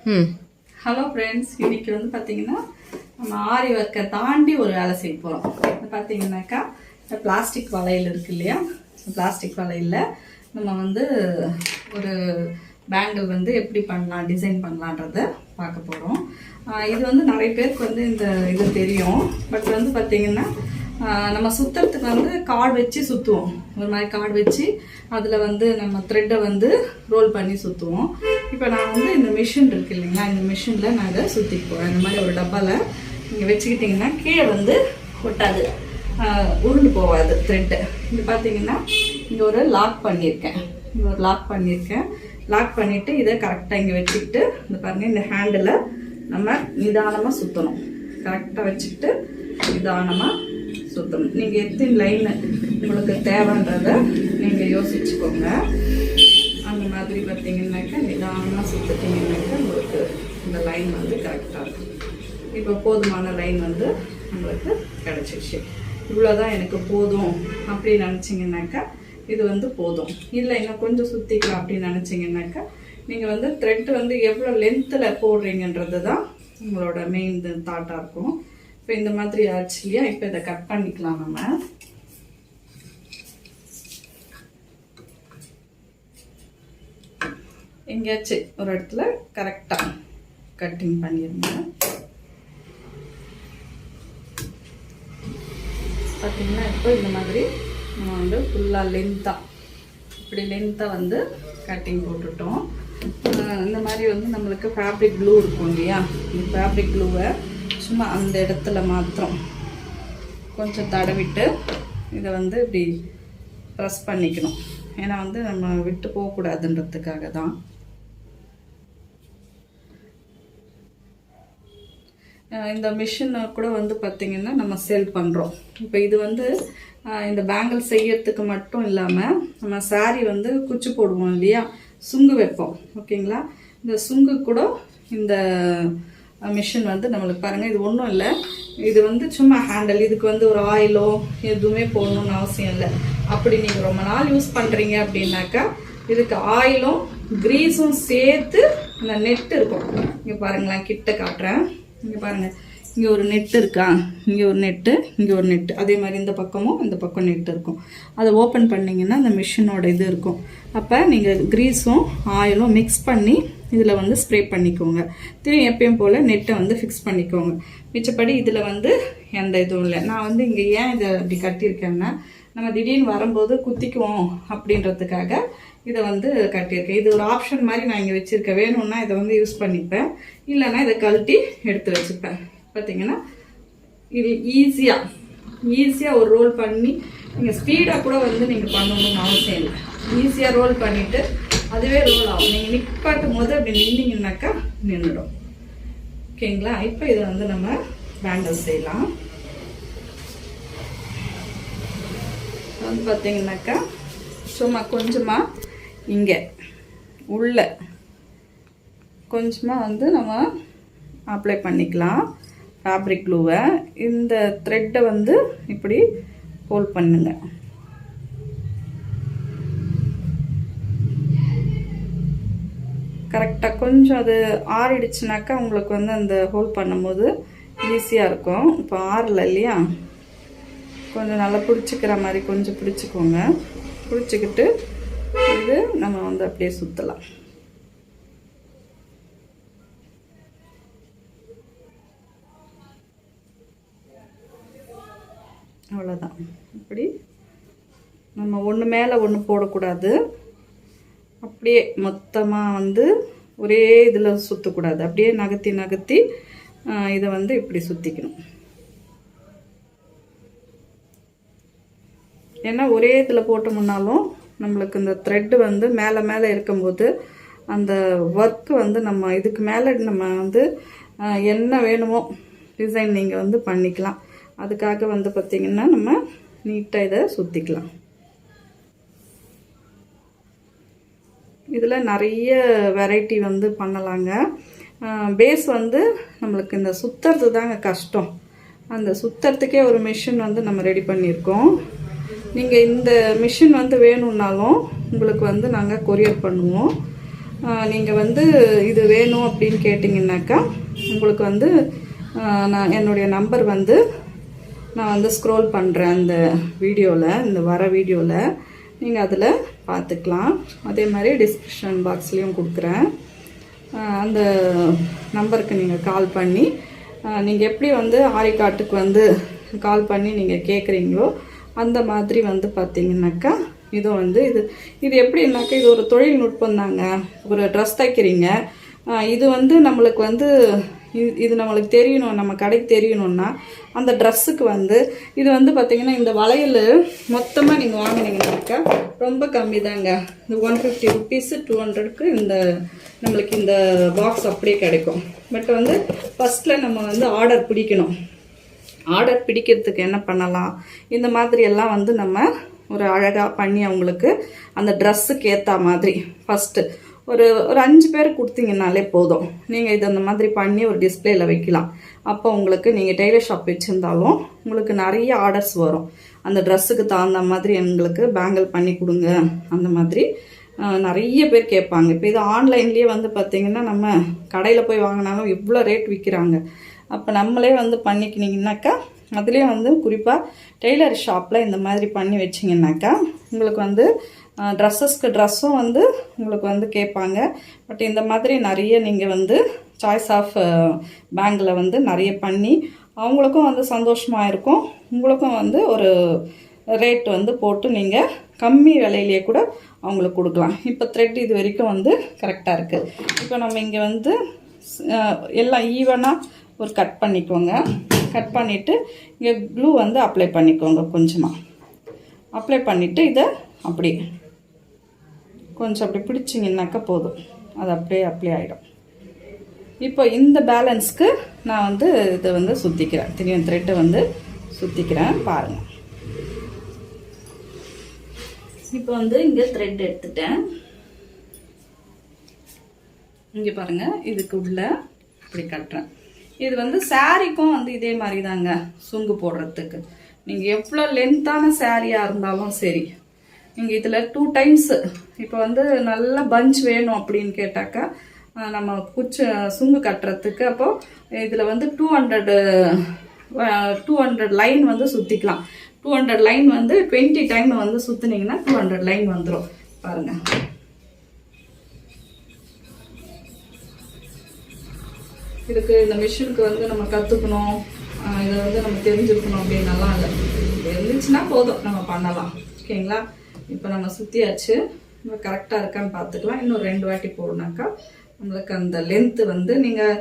Hello friends, இன்னைக்கு வந்து பார்த்தீங்கன்னா நம்ம ஆரி ஒர்க்கை தாண்டி ஒரு வேலை செய்ய போகிறோம். பார்த்தீங்கன்னாக்கா இந்த பிளாஸ்டிக் வளையல் இருக்கு இல்லையா, பிளாஸ்டிக் வளையலில் நம்ம வந்து ஒரு பேங்கிள் வந்து எப்படி பண்ணலாம், டிசைன் பண்ணலான்றத பார்க்க போகிறோம். இது வந்து நிறைய பேருக்கு வந்து இந்த இது தெரியும். பட் வந்து பார்த்தீங்கன்னா நம்ம சுற்றுறதுக்கு வந்து கார்டு வச்சு சுற்றுவோம். ஒரு மாதிரி கார்டு வச்சு அதில் வந்து நம்ம த்ரெட்டை வந்து ரோல் பண்ணி சுற்றுவோம். இப்போ நான் வந்து இந்த மிஷின் இருக்கு இல்லைங்களா, இந்த மிஷினில் நான் இதை சுற்றிட்டு போகிறேன். இந்த மாதிரி ஒரு டப்பாவில் நீங்கள் வச்சுக்கிட்டிங்கன்னா கீழே வந்து ஒட்டாது, உருண்டு போகாது த்ரெட்டு. இது பார்த்தீங்கன்னா இங்கே ஒரு லாக் பண்ணியிருக்கேன். இங்கே ஒரு லாக் பண்ணியிருக்கேன். லாக் பண்ணிவிட்டு இதை கரெக்டாக இங்கே வச்சுக்கிட்டு இந்த பாருங்கள், இந்த ஹேண்டில் நம்ம நிதானமாக சுற்றணும். கரெக்டாக வச்சுக்கிட்டு நிதானமாக சுற்றணும். நீங்கள் எத்தனை லைன் உங்களுக்கு தேவைன்றதை நீங்கள் யோசிச்சுக்கோங்க. அந்த மாதிரி பார்த்தீங்கன்னாக்கா நிதானமாக சுற்றிட்டிங்கன்னாக்கா உங்களுக்கு இந்த லைன் வந்து கரெக்டாக இருக்கும். இப்போ போதுமான லைன் வந்து நம்மளுக்கு கிடச்சிருச்சு. இவ்வளோதான் எனக்கு போதும் அப்படின்னு நினச்சிங்கனாக்கா இது வந்து போதும். இல்லை இன்னும் கொஞ்சம் சுற்றிக்கலாம் அப்படின்னு நினச்சிங்கனாக்கா நீங்கள் வந்து த்ரெட் வந்து எவ்வளோ லென்த்தில் போடுறீங்கன்றது தான் உங்களோட மெயின் தாட்டாக இருக்கும். இப்போ இந்த மாதிரி ஆச்சு இல்லையா, இப்போ இதை கட் பண்ணிக்கலாம். நம்ம எங்கேயாச்சும் ஒரு இடத்துல கரெக்டாக கட்டிங் பண்ணிடுங்க. பார்த்தீங்கன்னா இப்போ இந்த மாதிரி நம்ம வந்து ஃபுல்லாக இப்படி லென்த்தாக வந்து கட்டிங் போட்டுட்டோம். இந்த மாதிரி வந்து நம்மளுக்கு ஃபேப்ரிக் க்ளூ இருக்கும் இல்லையா, இந்த ஃபேப்ரிக் க்ளூவை சும்மா அந்த இடத்துல மாத்திரம் கொஞ்சம் தடவிட்டு இதை வந்து இப்படி ப்ரெஸ் பண்ணிக்கணும். ஏன்னா வந்து நம்ம விட்டு போகக்கூடாதுன்றதுக்காக தான். இந்த மிஷினை கூட வந்து பார்த்திங்கன்னா நம்ம சேல் பண்ணுறோம். இப்போ இது வந்து இந்த பேங்கிள் செய்யறதுக்கு மட்டும் இல்லாமல் நம்ம சாரி வந்து குச்சி போடுவோம் இல்லையா, சுங்கு வைப்போம். ஓகேங்களா, இந்த சுங்கு கூட இந்த மிஷின் வந்து நம்மளுக்கு பாருங்கள், இது ஒன்றும் இல்லை, இது வந்து சும்மா ஹேண்டில். இதுக்கு வந்து ஒரு ஆயிலோ எதுவுமே போடணும்னு அவசியம் இல்லை. அப்படி நீங்கள் ரொம்ப நாள் யூஸ் பண்ணுறீங்க அப்படின்னாக்கா இதுக்கு ஆயிலும் க்ரீஸும் சேர்த்து அந்த நெட்டு இருக்கும். இங்கே பாருங்களேன், கிட்ட காட்டுறேன். இங்கே பாருங்கள், இங்கே ஒரு நெட்டு இருக்கா, இங்கே ஒரு நெட்டு, இங்கே ஒரு நெட்டு, அதே மாதிரி இந்த பக்கமும் இந்த பக்கம் நெட்டு இருக்கும். அதை ஓப்பன் பண்ணிங்கன்னா அந்த மிஷினோட இது இருக்கும். அப்போ நீங்கள் க்ரீஸும் ஆயிலும் மிக்ஸ் பண்ணி இதில் வந்து ஸ்ப்ரே பண்ணிக்கோங்க. திரும்பி எப்பயும் போல் நெட்டை வந்து ஃபிக்ஸ் பண்ணிக்கோங்க. மிச்சப்படி இதில் வந்து எந்த இதுவும் இல்லை. நான் வந்து இங்கே ஏன் இதை அப்படி கட்டியிருக்கேன்னா, நம்ம திடீர்னு வரும்போது குத்திக்குவோம் அப்படின்றதுக்காக இதை வந்து கட்டியிருக்கேன். இது ஒரு ஆப்ஷன் மாதிரி நான் இங்கே வச்சுருக்கேன். வேணும்னா இதை வந்து யூஸ் பண்ணிப்பேன், இல்லைன்னா இதை கழட்டி எடுத்து வச்சுப்பேன். பார்த்தீங்கன்னா இது ஈஸியாக ஒரு ரோல் பண்ணி நீங்கள் ஸ்பீடாக கூட வந்து நீங்கள் பண்ணணும்னு அவசியம் இல்லை. ஈஸியாக ரோல் பண்ணிவிட்டு அதுவே ரோல் ஆகும். நீங்கள் நிப்பாட்டும் போது அப்படி நின்னீங்கன்னாக்கா நின்றுடும். ஓகேங்களா, இப்போ இதை வந்து நம்ம பேங்கிள் செய்யலாம். வந்து பார்த்தீங்கன்னாக்கா சும்மா கொஞ்சமாக இங்கே உள்ள கொஞ்சமாக வந்து நம்ம அப்ளை பண்ணிக்கலாம் ஃபேப்ரிக் க்ளூவை. இந்த த்ரெட்டை வந்து இப்படி ஹோல்ட் பண்ணுங்க. கரெக்டாக கொஞ்சம் அது ஆறிடுச்சுனாக்கா உங்களுக்கு வந்து அந்த ஹோல்ட் பண்ணும்போது ஈஸியாக இருக்கும். இப்போ ஆறலை இல்லையா, கொஞ்சம் நல்லா பிடிச்சிக்கிற மாதிரி கொஞ்சம் பிடிச்சிக்கோங்க. பிடிச்சிக்கிட்டு இது நம்ம வந்து அப்படியே சுற்றலாம். அவ்வளோதான். இப்படி நம்ம ஒன்று மேலே ஒன்று போடக்கூடாது, அப்படியே மொத்தமாக வந்து ஒரே இதில் சுற்றக்கூடாது. அப்படியே நகர்த்தி இதை வந்து இப்படி சுற்றிக்கணும். ஏன்னா ஒரே இதில் போட்டோம்னாலும் நம்மளுக்கு இந்த த்ரெட்டு வந்து மேலே இருக்கும்போது அந்த ஒர்க்கு வந்து நம்ம இதுக்கு மேலே நம்ம வந்து என்ன வேணுமோ டிசைன் நீங்கள் வந்து பண்ணிக்கலாம். அதுக்காக வந்து பார்த்திங்கன்னா நம்ம நீட்டாக இதை சுற்றிக்கலாம். இதில் நிறைய வெரைட்டி வந்து பண்ணலாங்க. பேஸ் வந்து நம்மளுக்கு இந்த சுற்றுறது தாங்க கஷ்டம். அந்த சுற்றுறதுக்கே ஒரு மிஷின் வந்து நம்ம ரெடி பண்ணியிருக்கோம். நீங்கள் இந்த மிஷின் வந்து வேணும்னாலும் உங்களுக்கு வந்து நாங்கள் கொரியர் பண்ணுவோம். நீங்கள் வந்து இது வேணும் அப்படின்னு கேட்டிங்கன்னாக்கா உங்களுக்கு வந்து நான் என்னுடைய நம்பர் வந்து நான் வந்து ஸ்க்ரோல் பண்ணுறேன் அந்த வீடியோவில், இந்த வர வீடியோவில் நீங்கள் அதில் பார்த்துக்கலாம். அதே மாதிரி டிஸ்கிரிப்ஷன் பாக்ஸ்லேயும் கொடுக்குறேன். அந்த நம்பருக்கு நீங்கள் கால் பண்ணி நீங்கள் எப்படி வந்து ஆரி காட்டுக்கு வந்து கால் பண்ணி நீங்கள் கேட்குறீங்களோ அந்த மாதிரி வந்து பார்த்தீங்கன்னாக்கா இது வந்து இது எப்படின்னாக்கா இது ஒரு தொழில்நுட்பம் தாங்க. ஒரு ட்ரெஸ் தைக்கிறீங்க, இது வந்து நம்மளுக்கு வந்து இது நம்மளுக்கு தெரியணும், நம்ம கடைக்கு தெரியணும்னா அந்த ட்ரெஸ்ஸுக்கு வந்து இது வந்து பார்த்திங்கன்னா இந்த வளையல் மொத்தமாக நீங்கள் வாங்கினீங்கன்னாக்கா ரொம்ப கம்மி தாங்க. இந்த 150 ருபீஸு 200க்கு நம்மளுக்கு இந்த பாக்ஸ் அப்படியே கிடைக்கும். பட் வந்து ஃபஸ்ட்டில் நம்ம வந்து ஆர்டர் பிடிக்கணும். ஆர்டர் பிடிக்கிறதுக்கு என்ன பண்ணலாம், இந்த மாதிரி எல்லாம் வந்து நம்ம ஒரு அழகாக பண்ணி அவங்களுக்கு அந்த ட்ரெஸ்ஸுக்கு ஏற்ற மாதிரி ஃபஸ்ட்டு ஒரு 5 பேர் கொடுத்தீங்கன்னாலே போதும். நீங்கள் இது அந்த மாதிரி பண்ணி ஒரு டிஸ்பிளேயில் வைக்கலாம். அப்போ உங்களுக்கு நீங்கள் டெய்லர் ஷாப் வச்சுருந்தாலும் உங்களுக்கு நிறைய ஆர்டர்ஸ் வரும். அந்த ட்ரெஸ்ஸுக்கு தகுந்த மாதிரி எங்களுக்கு பேங்கிள் பண்ணி கொடுங்க, அந்த மாதிரி நிறைய பேர் கேட்பாங்க. இப்போ இது ஆன்லைன்லேயே வந்து பார்த்திங்கன்னா நம்ம கடையில் போய் வாங்கினாலும் இவ்வளோ ரேட் விற்கிறாங்க. அப்போ நம்மளே வந்து பண்ணிக்கினீங்கன்னாக்கா அதுலேயே வந்து குறிப்பாக டெய்லர் ஷாப்பில் இந்த மாதிரி பண்ணி வச்சிங்கன்னாக்கா உங்களுக்கு வந்து ட்ரெஸ்ஸும் வந்து உங்களுக்கு வந்து கேட்பாங்க. பட் இந்த மாதிரி நிறைய நீங்கள் வந்து சாய்ஸ் ஆஃப் பேங்கில் வந்து நிறைய பண்ணி அவங்களுக்கும் வந்து சந்தோஷமாக இருக்கும், உங்களுக்கும் வந்து ஒரு ரேட் வந்து போட்டு நீங்கள் கம்மி விலையிலேயே கூட அவங்களுக்கு கொடுக்கலாம். இப்போ த்ரெட் இது வரைக்கும் வந்து கரெக்டாக இருக்குது. இப்போ நம்ம இங்கே வந்து எல்லாம் ஈவனாக ஒரு கட் பண்ணிக்கோங்க. கட் பண்ணிவிட்டு இங்கே க்ளூ வந்து அப்ளை பண்ணிக்கோங்க. கொஞ்சமாக அப்ளை பண்ணிவிட்டு இதை அப்படி கொஞ்சம் அப்படி பிடிச்சிங்கன்னாக்கா போதும், அது அப்படியே அப்ளை ஆகிடும். இப்போ இந்த பேலன்ஸ்க்கு நான் வந்து இதை வந்து சுற்றிக்கிறேன், திரும்ப த்ரெட்டை வந்து சுற்றிக்கிறேன் பாருங்கள். இப்போ வந்து இங்கே த்ரெட் எடுத்துட்டேன். இங்கே பாருங்கள், இதுக்கு உள்ள இப்படி கட்டுறேன். இது வந்து சாரீக்கும் வந்து இதே மாதிரி தாங்க சுங்கு போடுறதுக்கு. நீங்கள் எவ்வளோ லென்த்தான சாரியாக இருந்தாலும் சரி, நீங்கள் இதில் 2 டைம்ஸ் இப்போ வந்து நல்ல பஞ்ச் வேணும் அப்படின்னு கேட்டாக்கா நம்ம சுங்கு கட்டுறதுக்கு அப்போது இதில் வந்து 200 லைன் வந்து சுற்றிக்கலாம். 200 லைன் வந்து 20 டைம் வந்து சுற்றுனீங்கன்னா 200 லைன் வந்துடும் பாருங்கள். இதுக்கு இந்த மிஷினுக்கு வந்து நம்ம கற்றுக்கணும், இதை வந்து நம்ம தெரிஞ்சுக்கணும் அப்படின்னலாம் இல்லை. இருந்துச்சுன்னா போதும், நம்ம பண்ணலாம். ஓகேங்களா? இப்போ நம்ம சுற்றியாச்சு. நம்ம கரெக்டாக இருக்கான்னு பார்த்துக்கலாம். இன்னும் 2 வாட்டி போடணுனாக்கா நம்மளுக்கு அந்த லென்த்து வந்து நீங்கள்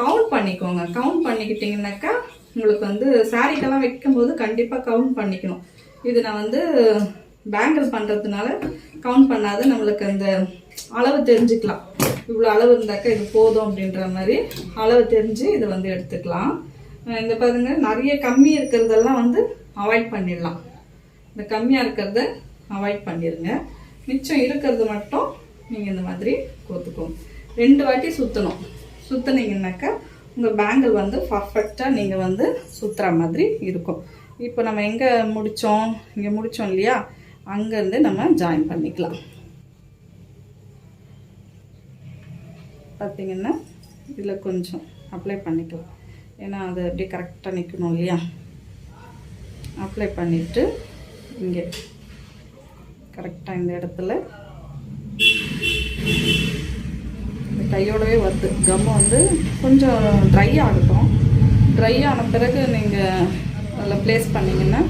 கவுண்ட் பண்ணிக்கோங்க. கவுண்ட் பண்ணிக்கிட்டிங்கனாக்கா உங்களுக்கு வந்து சாரீக்கெல்லாம் வைக்கும்போது கண்டிப்பாக கவுண்ட் பண்ணிக்கணும். இது நான் வந்து பேங்கிள் பண்ணுறதுனால கவுண்ட் பண்ணாது, நம்மளுக்கு அந்த அளவு தெரிஞ்சுக்கலாம். இவ்வளோ அளவு இருந்தாக்கா இது போதும் அப்படின்ற மாதிரி அளவு தெரிஞ்சு இதை வந்து எடுத்துக்கலாம். இந்த பாருங்க, நிறைய கம்மி இருக்கிறதெல்லாம் வந்து அவாய்ட் பண்ணிடலாம். இந்த கம்மியாக இருக்கிறத அவாய்ட் பண்ணிடுங்க. மிச்சம் இருக்கிறது மட்டும் நீங்கள் இந்த மாதிரி கோத்துக்கோங்க. 2 வாட்டி சுற்றணும். சுற்றினீங்கன்னாக்கா உங்கள் பேங்கிள் வந்து பர்ஃபெக்டாக நீங்கள் வந்து சுற்றுற மாதிரி இருக்கும். இப்போ நம்ம எங்கே முடித்தோம், இங்கே முடித்தோம் இல்லையா, அங்கேருந்து நம்ம ஜாயின் பண்ணிக்கலாம். பார்த்திங்கன்னா இதில் கொஞ்சம் அப்ளை பண்ணிக்கலாம், ஏன்னா அது அப்படியே கரெக்டாக நிற்கணும் இல்லையா. அப்ளை பண்ணிவிட்டு இங்கே கரெக்டாக இந்த இடத்துல இந்த கையோடவே வருது. கம்மை வந்து கொஞ்சம் ட்ரை ஆகட்டும். ட்ரை ஆன பிறகு நீங்கள் அதில் ப்ளேஸ் பண்ணிங்கன்னா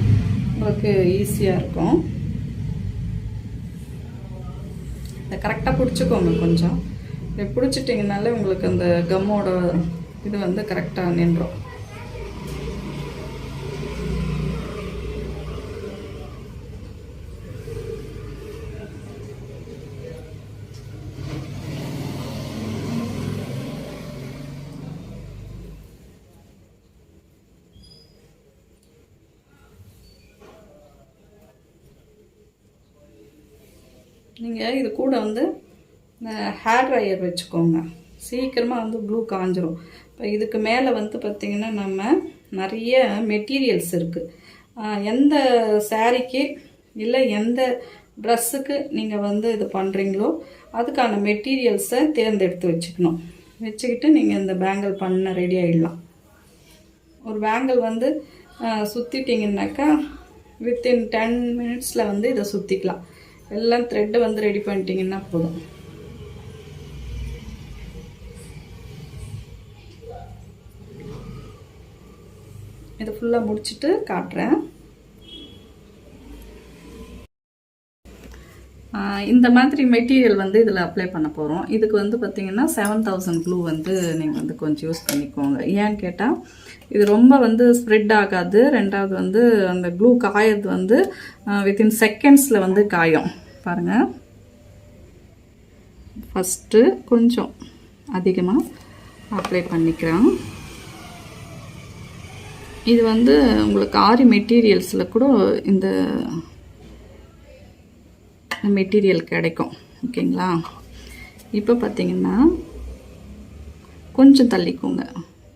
உங்களுக்கு ஈஸியாக இருக்கும். இதை கரெக்டாக பிடிச்சிக்கோங்க. கொஞ்சம் இதை பிடிச்சிட்டிங்கனாலே உங்களுக்கு அந்த கம்மோட இது வந்து கரெக்டாக நின்றோம். நீங்கள் இது கூட வந்து ஹேர் ட்ரையர் வச்சுக்கோங்க, சீக்கிரமாக வந்து ப்ளூ காஞ்சிரும். இப்போ இதுக்கு மேலே வந்து பார்த்திங்கன்னா நம்ம நிறைய மெட்டீரியல்ஸ் இருக்குது. எந்த சாரீக்கு இல்லை எந்த ட்ரெஸ்ஸுக்கு நீங்கள் வந்து இது பண்ணுறீங்களோ அதுக்கான மெட்டீரியல்ஸை தேர்ந்தெடுத்து வச்சுக்கணும். வச்சுக்கிட்டு நீங்கள் இந்த பேங்கிள் பண்ண ரெடி ஆகிடலாம். ஒரு பேங்கிள் வந்து சுற்றிட்டிங்கன்னாக்கா வித்தின் 10 மினிட்ஸில் வந்து இதை சுற்றிக்கலாம். எல்லாம் த்ரெட்டை வந்து ரெடி பண்ணிட்டீங்கன்னா போதும். இதை ஃபுல்லாக முடிச்சுட்டு காட்டுறேன். இந்த மாதிரி மெட்டீரியல் வந்து இதில் அப்ளை பண்ண போகிறோம். இதுக்கு வந்து பார்த்திங்கன்னா 7000 க்ளூ வந்து நீங்கள் வந்து கொஞ்சம் யூஸ் பண்ணிக்கோங்க. ஏன்னு கேட்டால் இது ரொம்ப வந்து ஸ்ப்ரெட் ஆகாது. ரெண்டாவது வந்து அந்த க்ளூ காயறது வந்து வித்தின் செகண்ட்ஸில் வந்து காயும். பாருங்கள், ஃபஸ்ட்டு கொஞ்சம் அதிகமாக அப்ளை பண்ணிக்கிறேன். இது வந்து உங்களுக்கு ஆரி மெட்டீரியல்ஸில் கூட இந்த மெட்டீரியல் கிடைக்கும். ஓகேங்களா? இப்போ பார்த்தீங்கன்னா கொஞ்சம் தள்ளிக்கோங்க.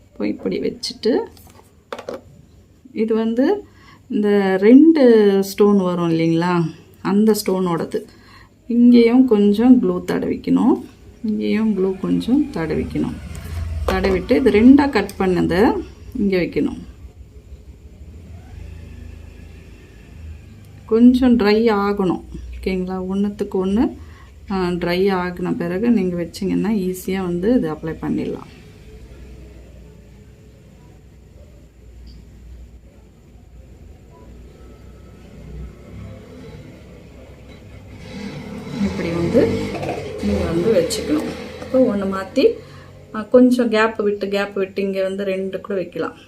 இப்போ இப்படி வச்சுட்டு இது வந்து இந்த 2 ஸ்டோன் வரும் இல்லைங்களா, அந்த ஸ்டோனோடது இங்கேயும் கொஞ்சம் க்ளூ தடவிக்கணும், இங்கேயும் க்ளூ கொஞ்சம் தடவிக்கணும். தடவிட்டு இது 2ஆக கட் பண்ணதை இங்கே வைக்கணும். கொஞ்சம் ட்ரை ஆகணும். ஓகேங்களா? ஒன்றுத்துக்கு ஒன்று ட்ரை ஆகின பிறகு நீங்கள் வச்சிங்கன்னா ஈஸியாக வந்து இது அப்ளை பண்ணிடலாம். இப்படி வந்து நீங்கள் வந்து வச்சுக்கணும். இப்போ ஒன்று மாற்றி கொஞ்சம் கேப் விட்டு இங்கே வந்து 2 கூட வைக்கலாம்.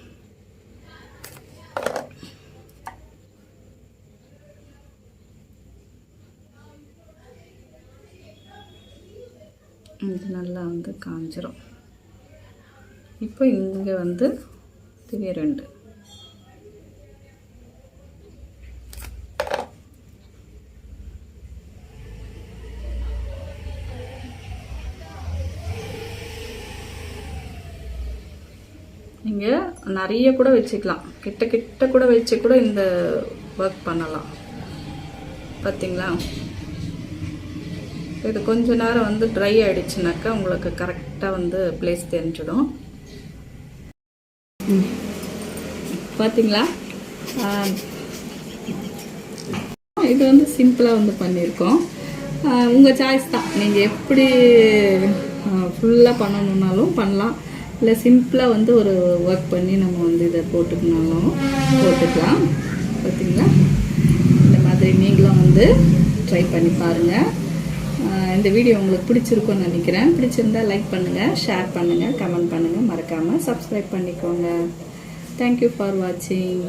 இது நல்லா வந்து காஞ்சிரும். இப்போ இங்கே வந்து திரிய 2 நீங்கள் நிறைய கூட வச்சுக்கலாம். கிட்ட கூட வச்சு கூட இந்த ஒர்க் பண்ணலாம். பார்த்தீங்களா? இது கொஞ்ச நேரம் வந்து ட்ரை ஆகிடுச்சுனாக்கா உங்களுக்கு கரெக்டாக வந்து பிளேஸ் தெரிஞ்சிடும். பார்த்தீங்களா? இது வந்து சிம்பிளாக வந்து பண்ணியிருக்கோம். உங்கள் சாய்ஸ் தான். நீங்கள் எப்படி ஃபுல்லாக பண்ணணுன்னாலும் பண்ணலாம், இல்லை சிம்பிளாக வந்து ஒரு ஒர்க் பண்ணி நம்ம வந்து இதை போட்டுக்கனாலும் போட்டுக்கலாம். பார்த்தீங்களா? இந்த மாதிரி நீங்களும் வந்து ட்ரை பண்ணி பாருங்கள். இந்த வீடியோ உங்களுக்கு பிடிச்சிருக்கும்னு நினைக்கிறேன். பிடிச்சிருந்தா லைக் பண்ணுங்கள், ஷேர் பண்ணுங்கள், கமெண்ட் பண்ணுங்கள். மறக்காமல் சப்ஸ்கிரைப் பண்ணிக்கோங்க. தேங்க்யூ ஃபார் வாட்சிங்.